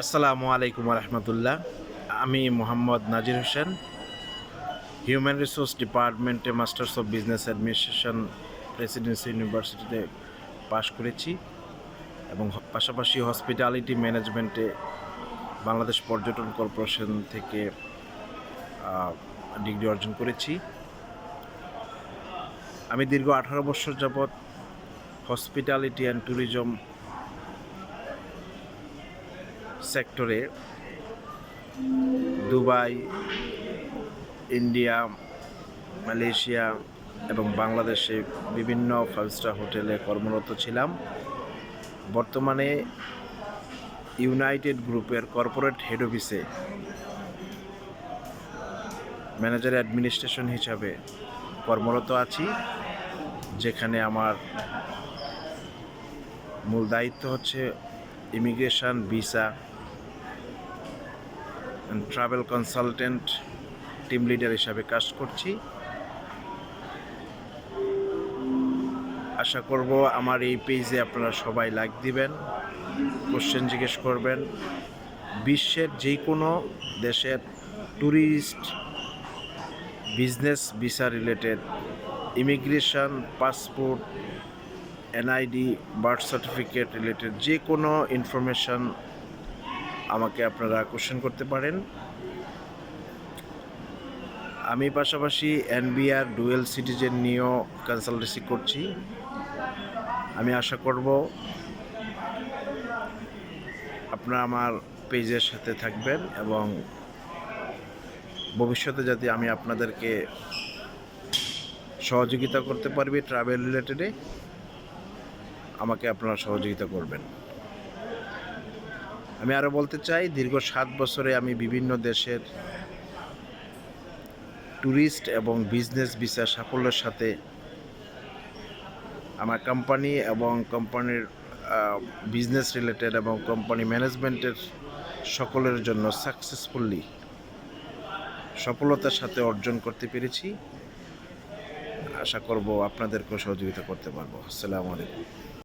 আসসালামু আলাইকুম রহমতুল্লাহ। আমি মোহাম্মদ নাজির হোসেন, হিউম্যান রিসোর্স ডিপার্টমেন্টে masters of business administration Presidency ইউনিভার্সিটিতে পাশ করেছি এবং পাশাপাশি হসপিটালিটি ম্যানেজমেন্টে বাংলাদেশ পর্যটন কর্পোরেশন থেকে ডিগ্রি অর্জন করেছি। আমি দীর্ঘ 18 বছর যাবৎ হসপিটালিটি অ্যান্ড ট্যুরিজম সেক্টরে দুবাই, ইন্ডিয়া, মালয়েশিয়া এবং বাংলাদেশে বিভিন্ন 5 স্টার হোটেলে কর্মরত ছিলাম। বর্তমানে ইউনাইটেড গ্রুপের কর্পোরেট হেড অফিসে ম্যানেজার অ্যাডমিনিস্ট্রেশন হিসাবে কর্মরত আছি, যেখানে আমার মূল দায়িত্ব হচ্ছে immigration, visa and travel consultant, team leader হিসাবে কাজ করছি। আশা করব আমার এই পেজে আপনারা সবাই লাইক দিবেন, কোশ্চেন জিজ্ঞেস করবেন। বিশ্বের যে কোনো দেশের tourist, business visa related, immigration, passport, NID, birth certificate related যে কোনো ইনফরমেশান আমাকে আপনারা কোশ্চেন করতে পারেন। আমি পাশাপাশি এনবিআর ডুয়েল সিটিজেন নিয়েও কনসালটেন্সি করছি। আমি আশা করব আপনারা আমার পেজের সাথে থাকবেন এবং ভবিষ্যতে যাতে আমি আপনাদেরকে সহযোগিতা করতে পারবি ট্রাভেল রিলেটেডে, আমাকে আপনারা সহযোগিতা করবেন। আমি আরও বলতে চাই, দীর্ঘ 7 বছরে আমি বিভিন্ন দেশের ট্যুরিস্ট এবং বিজনেস ভিসা সাফল্যের সাথে আমার কোম্পানি এবং কোম্পানির বিজনেস রিলেটেড এবং কোম্পানি ম্যানেজমেন্টের সকলের জন্য সফলতার সাথে অর্জন করতে পেরেছি। আশা করব আপনাদেরকেও সহযোগিতা করতে পারবো। আসসালামু আলাইকুম।